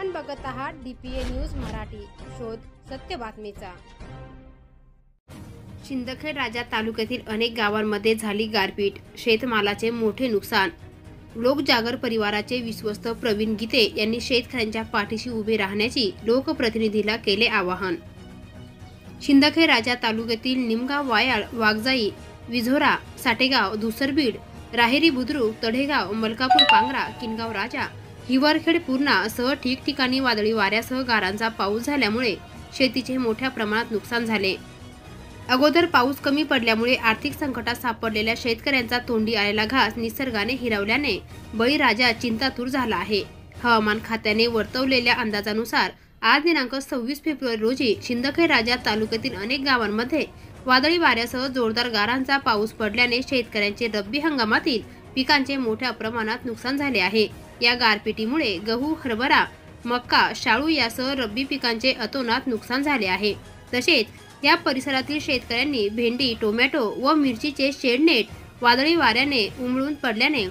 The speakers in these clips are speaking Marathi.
आपण बघत आहात DPA न्यूज मराठी, शोध सत्य बातमीचा। शिंदखेड राजा तालुक्यातील अनेक गावांमध्ये झाली गारपीट, शेतमालाचे मोठे नुकसान। लोकजागर परिवाराचे विश्वस्त प्रवीण गीते यांनी शेतकऱ्यांच्या पाठीशी उभे राहण्याची लोकप्रतिनिधीला केले आवाहन। शिंदखेड राजा तालुक्यातील निमगाव, वायाळ, वाघजाई, विझोरा, साटेगाव, दुसरबीड, राहेरी बुद्रुक, तढेगाव, मलकापूर, पांगरा, किनगाव राजा, हिवरखेड, पूर्णा सह ठिकठिकाणी वादळी वाऱ्यासह गारांचा पाऊस झाल्यामुळे शेतीचे मोठ्या प्रमाणात नुकसान झाले। अगोदर पाऊस कमी पडल्यामुळे आर्थिक संकटात सापडलेल्या शेतकऱ्यांचा तोंडी आलेला घास निसर्गाने हिरावल्याने बळीराजा चिंतातूर झाला आहे। हवामान खात्याने वर्तवलेल्या अंदाजानुसार आज दिनांक 26 फेब्रुवारी रोजी शिंदखेड राजा तालुक्यातील अनेक गावांमध्ये वादळी वाऱ्यासह जोरदार गारांचा पाऊस पडल्याने शेतकऱ्यांचे रब्बी हंगामातील पिकांचे मोठ्या प्रमाणात नुकसान झाले आहे। या गारपिटीमुळे गहू, हरभरा, मक्का, शाळू यासह रब्बी पिकांचे अतोनात नुकसान झाले आहे। तसेच या परिसरातील शेतकऱ्यांनी भेंडी, टोमॅटो व मिरचीचे शेडनेट वादळी वाऱ्याने उमळून पडल्याने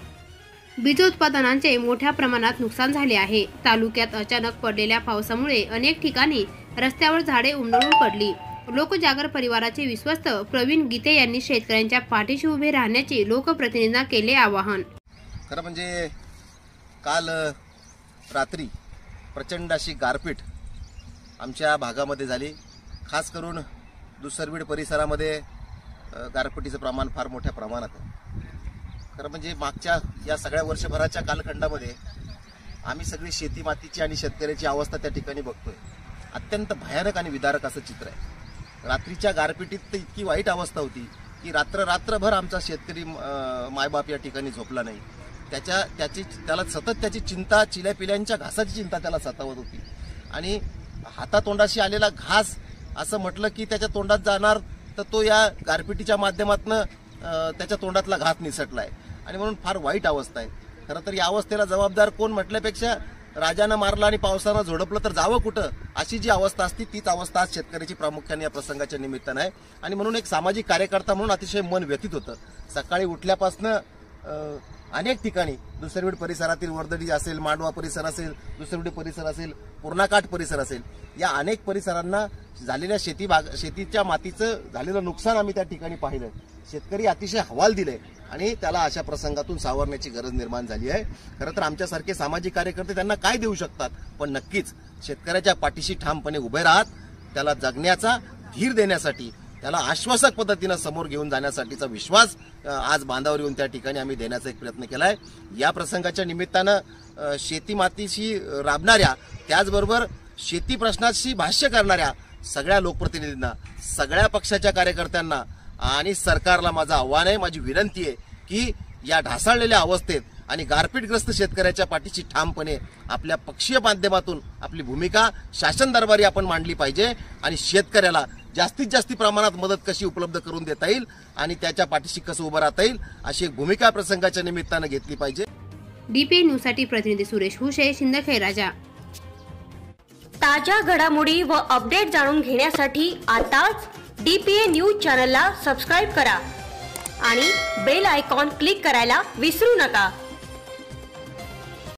बीजोत्पादनांचे मोठ्या प्रमाणात नुकसान झाले आहे। तालुक्यात अचानक पडलेल्या पावसामुळे अनेक ठिकाणी रस्त्यावर झाडे उन्मळून पडली। लोकजागर परिवाराचे विश्वस्त प्रवीण गीते यांनी शेतकऱ्यांच्या पाठीशी उभे राहण्याचे लोकप्रतिनिधींना केले आवाहन। खरं म्हणजे काल रात्री प्रचंड अशी गारपीट आमच्या भागामध्ये झाली। खास करून दुसरबीड परिसरामध्ये गारपिटीचं प्रमाण फार मोठ्या प्रमाणात आहे। खरं म्हणजे मागच्या या सगळ्या वर्षभराच्या कालखंडामध्ये आम्ही सगळी शेती मातीची आणि शेतकऱ्याची अवस्था त्या ठिकाणी बघतोय। अत्यंत भयानक आणि विदारक असं चित्र आहे। रात्रीच्या गारपिटीत तर इतकी वाईट अवस्था होती की रात्रभर आमचा शेतकरी मायबाप या ठिकाणी झोपला नाही। त्याला सतत त्याची चिंता, चिल्यापिल्यांच्या घासाची चिंता त्याला सतावत होती आणि हातातोंडाशी आलेला घास असं म्हटलं की त्याच्या तोंडात जाणार तर तो या गारपिटीच्या माध्यमातून त्याच्या तोंडातला घास निसटलाय आणि म्हणून फार वाईट अवस्था आहे। खरं तर या अवस्थेला जबाबदार कोण म्हटल्यापेक्षा राजानं मारलं आणि पावसानं झोडपलं तर जावं कुठं, अशी जी अवस्था असती तीच अवस्था आज शेतकऱ्याची प्रामुख्याने या प्रसंगाच्या निमित्तानं आहे। आणि म्हणून एक सामाजिक कार्यकर्ता म्हणून अतिशय मन व्यथित होतं। सकाळी उठल्यापासून अनेक ठिकाणी दुसरबीड परिसरातील वर्दडी असेल, मांडवा परिसर असेल, दुसरबीड परिसर असेल, पूर्णाकाठ परिसर असेल, या अनेक परिसरांना झालेल्या शेतीच्या मातीचं झालेलं नुकसान आम्ही त्या ठिकाणी पाहिलं। शेतकरी अतिशय हवाल दिले आणि त्याला अशा प्रसंगातून सावरण्याची गरज निर्माण झाली आहे। खरं तर आमच्यासारखे सामाजिक कार्यकर्ते त्यांना काय देऊ शकतात, पण नक्कीच शेतकऱ्याच्या पाठीशी ठामपणे उभे राहत त्याला जगण्याचा धीर देण्यासाठी, त्याला आश्वासक पद्धतीने समोर घेऊन जाण्यासाठीचा विश्वास आज बांधावर येऊन त्या ठिकाणी आम्ही देण्याचा एक प्रयत्न केलाय। या प्रसंगाच्या निमित्तानं शेती मातीशी राबणाऱ्या, त्याचबरोबर शेती प्रश्नाशी भाष्य करणाऱ्या सगळ्या लोकप्रतिनिधींना, सगळ्या पक्षाच्या कार्यकर्त्यांना आणि सरकारला माझं आव्हान आहे, माझी विनंती आहे की या ढासळलेल्या अवस्थेत आणि गारपीटग्रस्त शेतकऱ्याच्या पाठीशी ठामपणे आपल्या पक्षीय माध्यमातून आपली भूमिका शासन दरबारी आपण मांडली पाहिजे आणि शेतकऱ्याला जास्तीत जास्त प्रमाणात मदत कशी उपलब्ध करून देता येईल आणि त्याच्या पाठीशी कसं उभं राहता येईल अशी एक भूमिका प्रसंगाच्या निमित्तानं घेतली पाहिजे। DPA न्यूजसाठी प्रतिनिधी सुरेश हुशे, शिंदखेड राजा। ताज्या घडामोडी व अपडेट जाणून घेण्यासाठी आताच DPA न्यूज चॅनलला सबस्क्राइब करा आणि बेल आयकॉन क्लिक करायला विसरू नका।